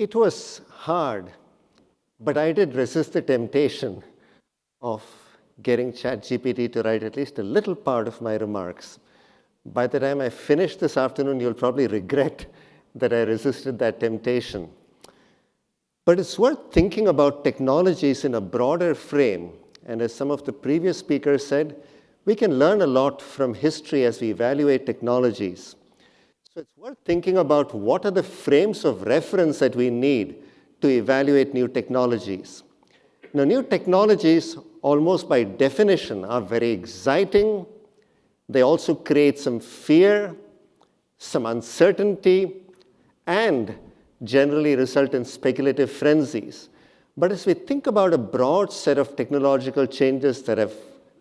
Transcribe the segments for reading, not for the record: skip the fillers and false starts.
It was hard, but I did resist the temptation of getting ChatGPT to write at least a little part of my remarks. By the time I finish this afternoon, you'll probably regret that I resisted that temptation. But it's worth thinking about technologies in a broader frame. And as some of the previous speakers said, we can learn a lot from history as we evaluate technologies. So it's worth thinking about what are the frames of reference that we need to evaluate new technologies. Now, new technologies, almost by definition, are very exciting. They also create some fear, some uncertainty, and generally result in speculative frenzies. But as we think about a broad set of technological changes that have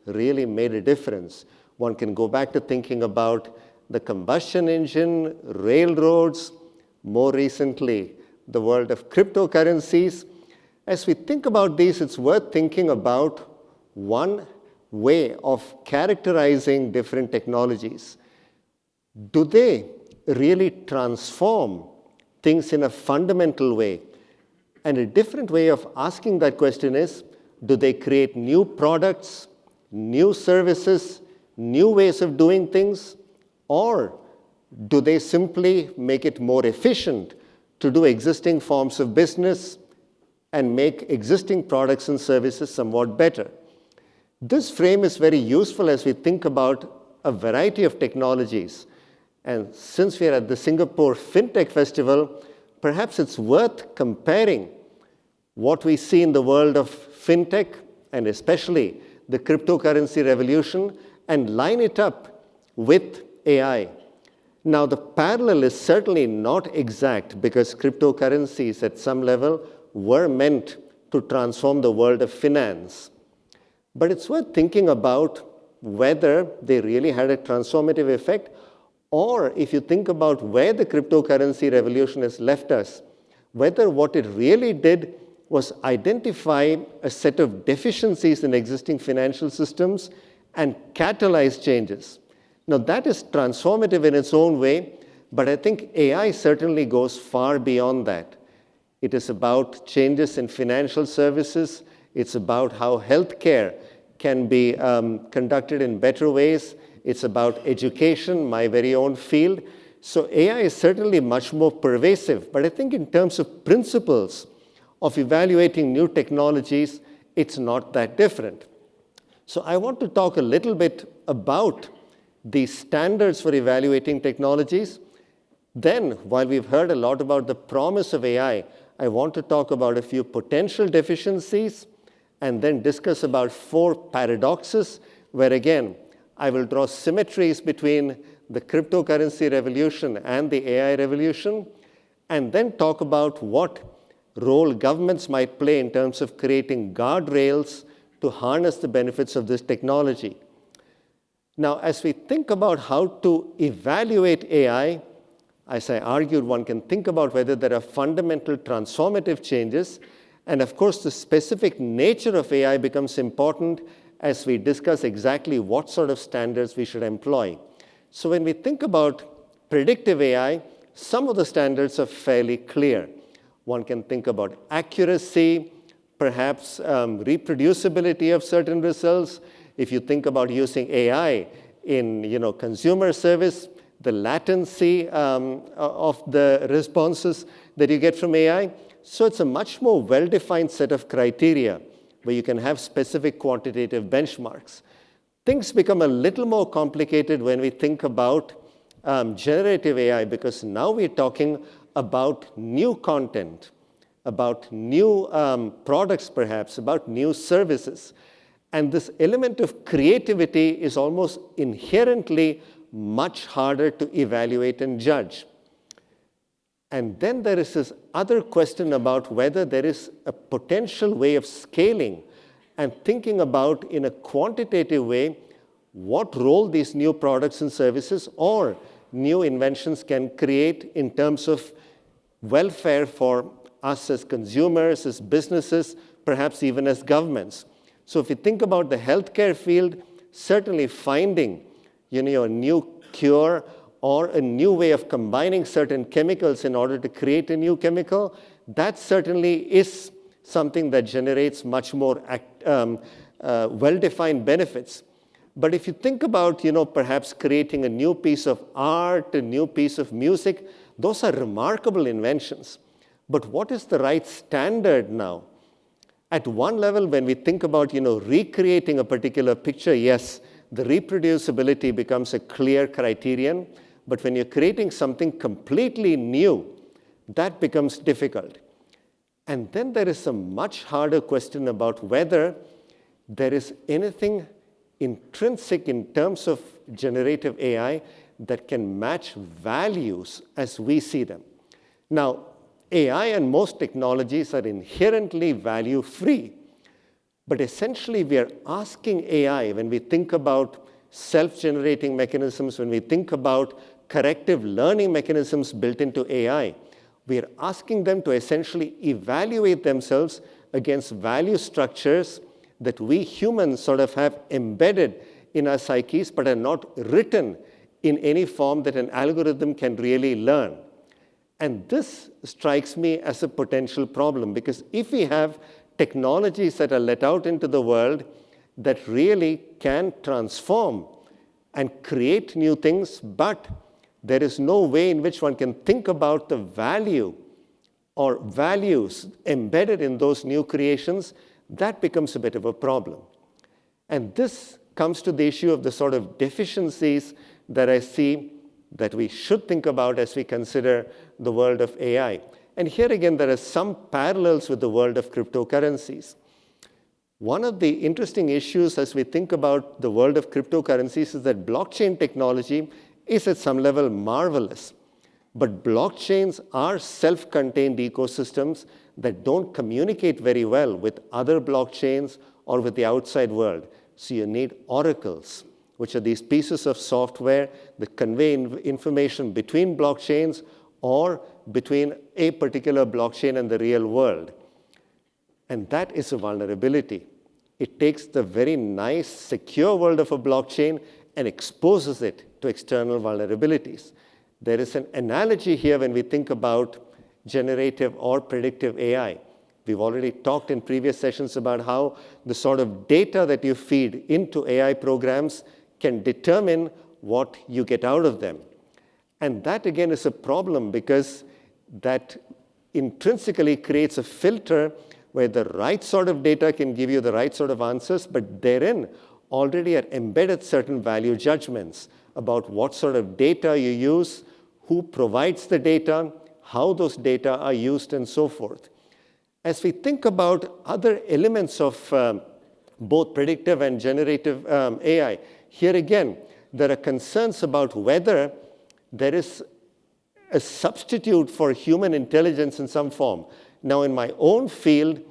really made a difference, one can go back to thinking about the combustion engine, railroads, more recently, the world of cryptocurrencies. As we think about these, it's worth thinking about one way of characterizing different technologies. Do they really transform things in a fundamental way? And a different way of asking that question is, do they create new products, new services, new ways of doing things? Or do they simply make it more efficient to do existing forms of business and make existing products and services somewhat better? This frame is very useful as we think about a variety of technologies. And since we are at the Singapore FinTech Festival, perhaps it's worth comparing what we see in the world of FinTech, and especially the cryptocurrency revolution, and line it up with AI. Now, the parallel is certainly not exact because cryptocurrencies at some level were meant to transform the world of finance. But it's worth thinking about whether they really had a transformative effect, or if you think about where the cryptocurrency revolution has left us, whether what it really did was identify a set of deficiencies in existing financial systems and catalyze changes. Now, that is transformative in its own way, but I think AI certainly goes far beyond that. It is about changes in financial services. It's about how healthcare can be conducted in better ways. It's about education, my very own field. So AI is certainly much more pervasive, but I think in terms of principles of evaluating new technologies, it's not that different. So I want to talk a little bit about the standards for evaluating technologies. Then, while we've heard a lot about the promise of AI, I want to talk about a few potential deficiencies and then discuss about 4 paradoxes where, again, I will draw symmetries between the cryptocurrency revolution and the AI revolution, and then talk about what role governments might play in terms of creating guardrails to harness the benefits of this technology. Now, as we think about how to evaluate AI, as I argued, one can think about whether there are fundamental transformative changes. And of course, the specific nature of AI becomes important as we discuss exactly what sort of standards we should employ. So when we think about predictive AI, some of the standards are fairly clear. One can think about accuracy, perhaps reproducibility of certain results. If you think about using AI in consumer service, the latency of the responses that you get from AI. So it's a much more well-defined set of criteria where you can have specific quantitative benchmarks. Things become a little more complicated when we think about generative AI, because now we're talking about new content, about new products perhaps, about new services. And this element of creativity is almost inherently much harder to evaluate and judge. And then there is this other question about whether there is a potential way of scaling and thinking about, in a quantitative way, what role these new products and services or new inventions can create in terms of welfare for us as consumers, as businesses, perhaps even as governments. So if you think about the healthcare field, certainly finding a new cure or a new way of combining certain chemicals in order to create a new chemical, that certainly is something that generates much more well-defined benefits. But if you think about, perhaps creating a new piece of art, a new piece of music, those are remarkable inventions. But what is the right standard now? At one level, when we think about, recreating a particular picture, yes, the reproducibility becomes a clear criterion. But when you're creating something completely new, that becomes difficult. And then there is a much harder question about whether there is anything intrinsic in terms of generative AI that can match values as we see them. Now, AI and most technologies are inherently value-free. But essentially, we are asking AI, when we think about self-generating mechanisms, when we think about corrective learning mechanisms built into AI, we are asking them to essentially evaluate themselves against value structures that we humans sort of have embedded in our psyches, but are not written in any form that an algorithm can really learn. And this strikes me as a potential problem, because if we have technologies that are let out into the world that really can transform and create new things, but there is no way in which one can think about the value or values embedded in those new creations, that becomes a bit of a problem. And this comes to the issue of the sort of deficiencies that I see that we should think about as we consider the world of AI. And here again, there are some parallels with the world of cryptocurrencies. One of the interesting issues as we think about the world of cryptocurrencies is that blockchain technology is at some level marvelous. But blockchains are self-contained ecosystems that don't communicate very well with other blockchains or with the outside world. So you need oracles, which are these pieces of software that convey information between blockchains or between a particular blockchain and the real world. And that is a vulnerability. It takes the very nice, secure world of a blockchain and exposes it to external vulnerabilities. There is an analogy here when we think about generative or predictive AI. We've already talked in previous sessions about how the sort of data that you feed into AI programs can determine what you get out of them. And that, again, is a problem because that intrinsically creates a filter where the right sort of data can give you the right sort of answers, but therein already are embedded certain value judgments about what sort of data you use, who provides the data, how those data are used, and so forth. As we think about other elements of both predictive and generative AI, here again, there are concerns about whether there is a substitute for human intelligence in some form. Now, in my own field,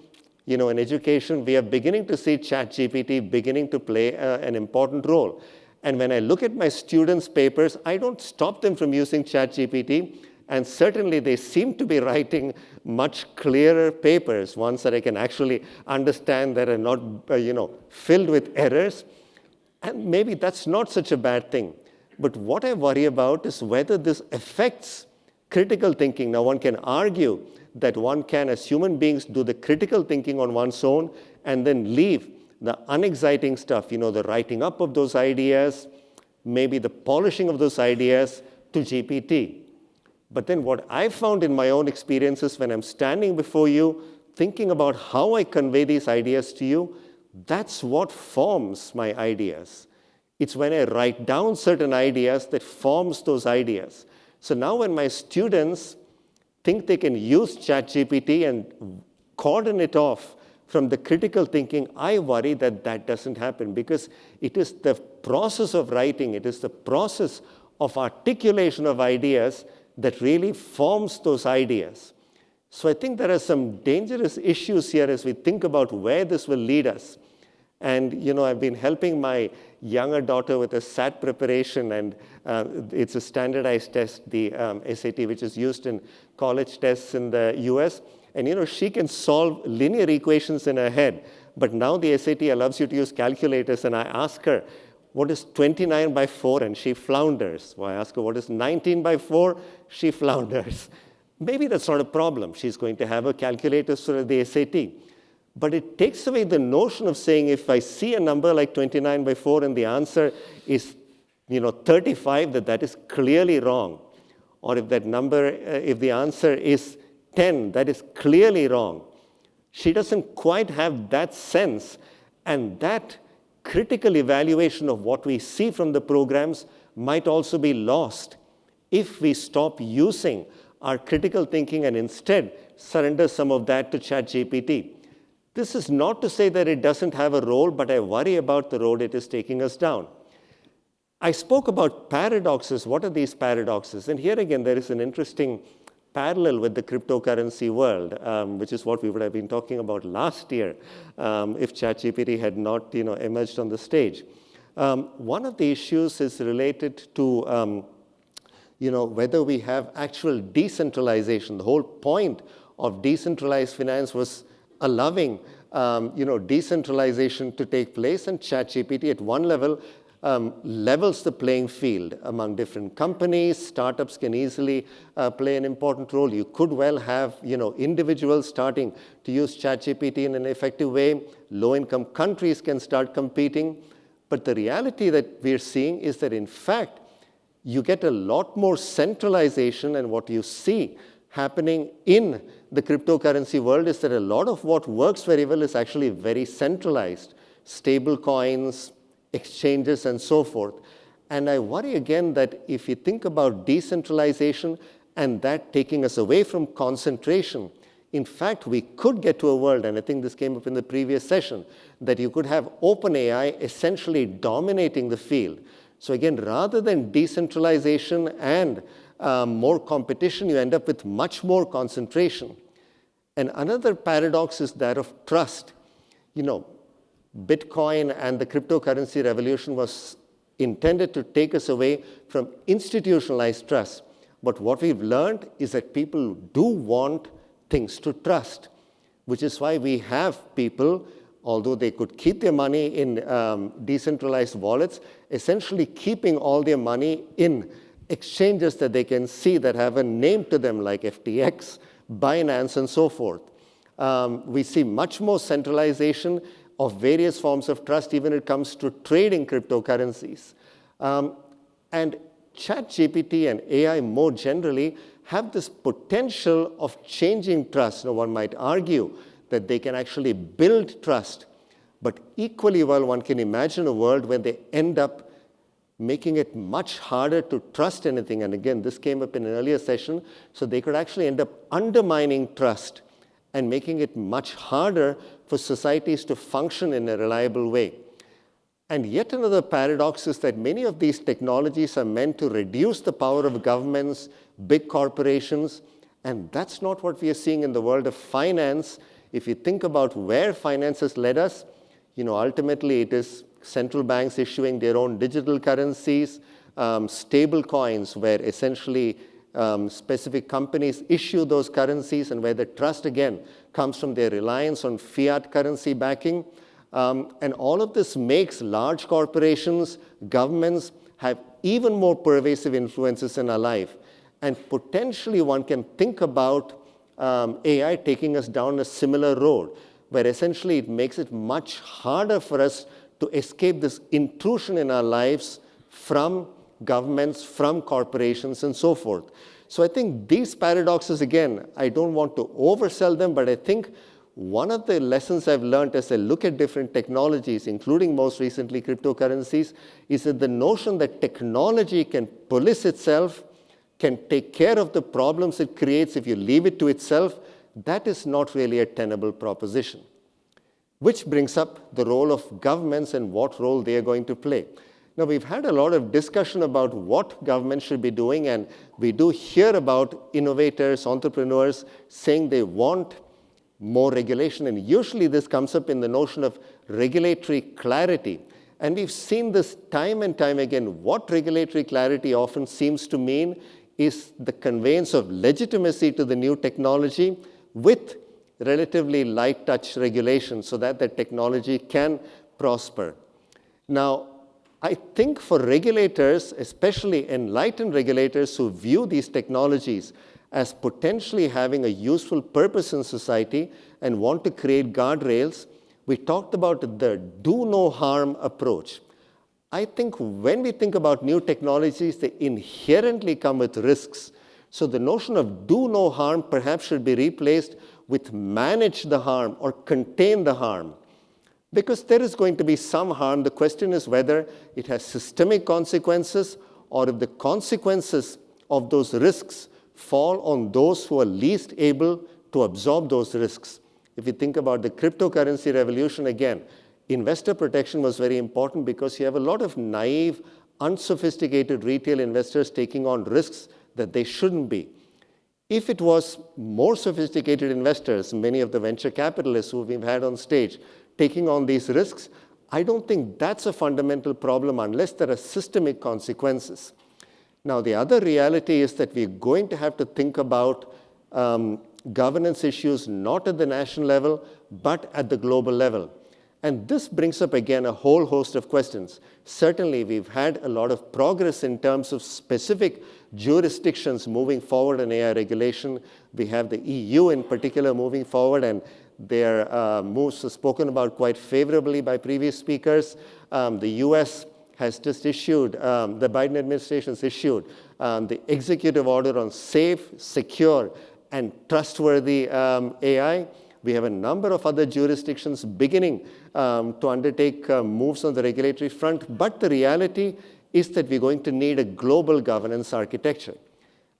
in education, we are beginning to see ChatGPT beginning to play an important role. And when I look at my students' papers, I don't stop them from using ChatGPT. And certainly, they seem to be writing much clearer papers, ones that I can actually understand that are not, filled with errors. And maybe that's not such a bad thing. But what I worry about is whether this affects critical thinking. Now, one can argue that one can, as human beings, do the critical thinking on one's own and then leave the unexciting stuff, the writing up of those ideas, maybe the polishing of those ideas to GPT. But then what I found in my own experiences when I'm standing before you, thinking about how I convey these ideas to you, that's what forms my ideas. It's when I write down certain ideas that forms those ideas. So now when my students think they can use ChatGPT and cordon it off from the critical thinking, I worry that that doesn't happen because it is the process of writing, it is the process of articulation of ideas that really forms those ideas. So I think there are some dangerous issues here as we think about where this will lead us. And, I've been helping my younger daughter with a SAT preparation, and it's a standardized test, the SAT, which is used in college tests in the US. And, she can solve linear equations in her head. But now the SAT allows you to use calculators, and I ask her, what is 29 by 4? And she flounders. Well, I ask her, what is 19 by 4? She flounders. Maybe that's not a problem. She's going to have a calculator for the SAT. But it takes away the notion of saying if I see a number like 29 by 4 and the answer is 35, that is clearly wrong. Or if that number, if the answer is 10, that is clearly wrong. She doesn't quite have that sense, and that critical evaluation of what we see from the programs might also be lost if we stop using our critical thinking and instead surrender some of that to ChatGPT. This is not to say that it doesn't have a role, but I worry about the road it is taking us down. I spoke about paradoxes. What are these paradoxes? And here again, there is an interesting parallel with the cryptocurrency world, which is what we would have been talking about last year if ChatGPT had not emerged on the stage. One of the issues is related to whether we have actual decentralization. The whole point of decentralized finance was allowing decentralization to take place, and ChatGPT at one level levels the playing field among different companies. Startups can easily play an important role. You could well have individuals starting to use ChatGPT in an effective way. Low-income countries can start competing. But the reality that we're seeing is that, in fact, you get a lot more centralization, and what you see happening in the cryptocurrency world is that a lot of what works very well is actually very centralized. Stable coins, exchanges, and so forth. And I worry again that if you think about decentralization and that taking us away from concentration, in fact, we could get to a world, and I think this came up in the previous session, that you could have OpenAI essentially dominating the field. So again, rather than decentralization and more competition, you end up with much more concentration. And another paradox is that of trust. Bitcoin and the cryptocurrency revolution was intended to take us away from institutionalized trust. But what we've learned is that people do want things to trust, which is why we have people, although they could keep their money in decentralized wallets, essentially keeping all their money in exchanges that they can see that have a name to them, like FTX, Binance, and so forth. We see much more centralization of various forms of trust, even when it comes to trading cryptocurrencies. And ChatGPT and AI more generally have this potential of changing trust. Now, one might argue that they can actually build trust, but equally well, one can imagine a world where they end up making it much harder to trust anything. And again, this came up in an earlier session, so they could actually end up undermining trust and making it much harder for societies to function in a reliable way. And yet another paradox is that many of these technologies are meant to reduce the power of governments, big corporations, and that's not what we are seeing in the world of finance. If you think about where finance has led us, ultimately it is central banks issuing their own digital currencies, stable coins where essentially specific companies issue those currencies, and where the trust again comes from their reliance on fiat currency backing. And all of this makes large corporations, governments have even more pervasive influences in our life. And potentially one can think about AI taking us down a similar road, where essentially it makes it much harder for us to escape this intrusion in our lives from governments, from corporations, and so forth. So I think these paradoxes, again, I don't want to oversell them, but I think one of the lessons I've learned as I look at different technologies, including most recently cryptocurrencies, is that the notion that technology can police itself, can take care of the problems it creates if you leave it to itself, that is not really a tenable proposition. Which brings up the role of governments and what role they are going to play. Now, we've had a lot of discussion about what governments should be doing, and we do hear about innovators, entrepreneurs saying they want more regulation, and usually this comes up in the notion of regulatory clarity. And we've seen this time and time again. What regulatory clarity often seems to mean is the conveyance of legitimacy to the new technology with relatively light touch regulation so that the technology can prosper. Now, I think for regulators, especially enlightened regulators who view these technologies as potentially having a useful purpose in society and want to create guardrails, we talked about the do no harm approach. I think when we think about new technologies, they inherently come with risks. So the notion of do no harm perhaps should be replaced with manage the harm or contain the harm. Because there is going to be some harm. The question is whether it has systemic consequences or if the consequences of those risks fall on those who are least able to absorb those risks. If you think about the cryptocurrency revolution again, investor protection was very important because you have a lot of naive, unsophisticated retail investors taking on risks that they shouldn't be. If it was more sophisticated investors, many of the venture capitalists who we've had on stage, taking on these risks, I don't think that's a fundamental problem unless there are systemic consequences. Now, the other reality is that we're going to have to think about governance issues not at the national level, but at the global level. And this brings up, again, a whole host of questions. Certainly, we've had a lot of progress in terms of specific jurisdictions moving forward in AI regulation. We have the EU in particular moving forward, and their moves are spoken about quite favorably by previous speakers. The US has just issued, the Biden administration has issued the executive order on safe, secure, and trustworthy AI. We have a number of other jurisdictions beginning to undertake moves on the regulatory front. But the reality is that we're going to need a global governance architecture.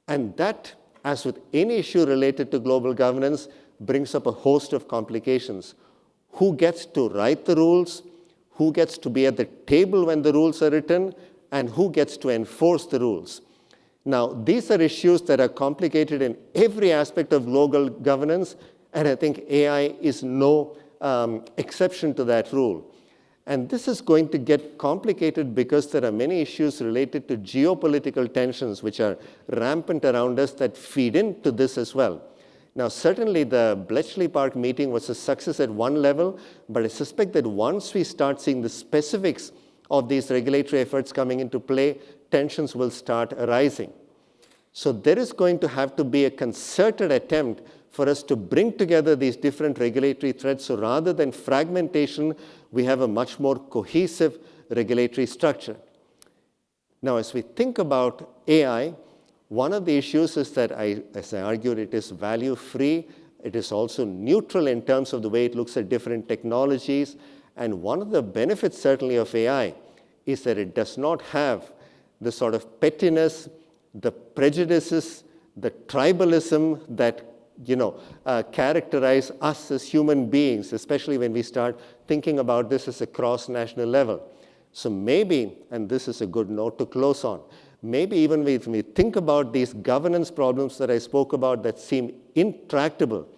And that, as with any issue related to global governance, brings up a host of complications. Who gets to write the rules? Who gets to be at the table when the rules are written? And who gets to enforce the rules? Now, these are issues that are complicated in every aspect of global governance, and I think AI is no exception to that rule. And this is going to get complicated because there are many issues related to geopolitical tensions which are rampant around us that feed into this as well. Now, certainly the Bletchley Park meeting was a success at one level, but I suspect that once we start seeing the specifics of these regulatory efforts coming into play, tensions will start arising. So there is going to have to be a concerted attempt for us to bring together these different regulatory threads. So rather than fragmentation, we have a much more cohesive regulatory structure. Now, as we think about AI, one of the issues is that, as I argued, it is value-free. It is also neutral in terms of the way it looks at different technologies. And one of the benefits, certainly, of AI is that it does not have the sort of pettiness, the prejudices, the tribalism that characterize us as human beings, especially when we start thinking about this as a cross-national level. So maybe, and this is a good note to close on, maybe even if we think about these governance problems that I spoke about that seem intractable,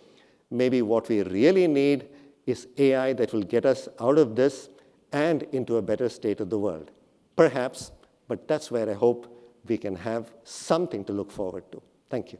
maybe what we really need is AI that will get us out of this and into a better state of the world. Perhaps, but that's where I hope we can have something to look forward to. Thank you.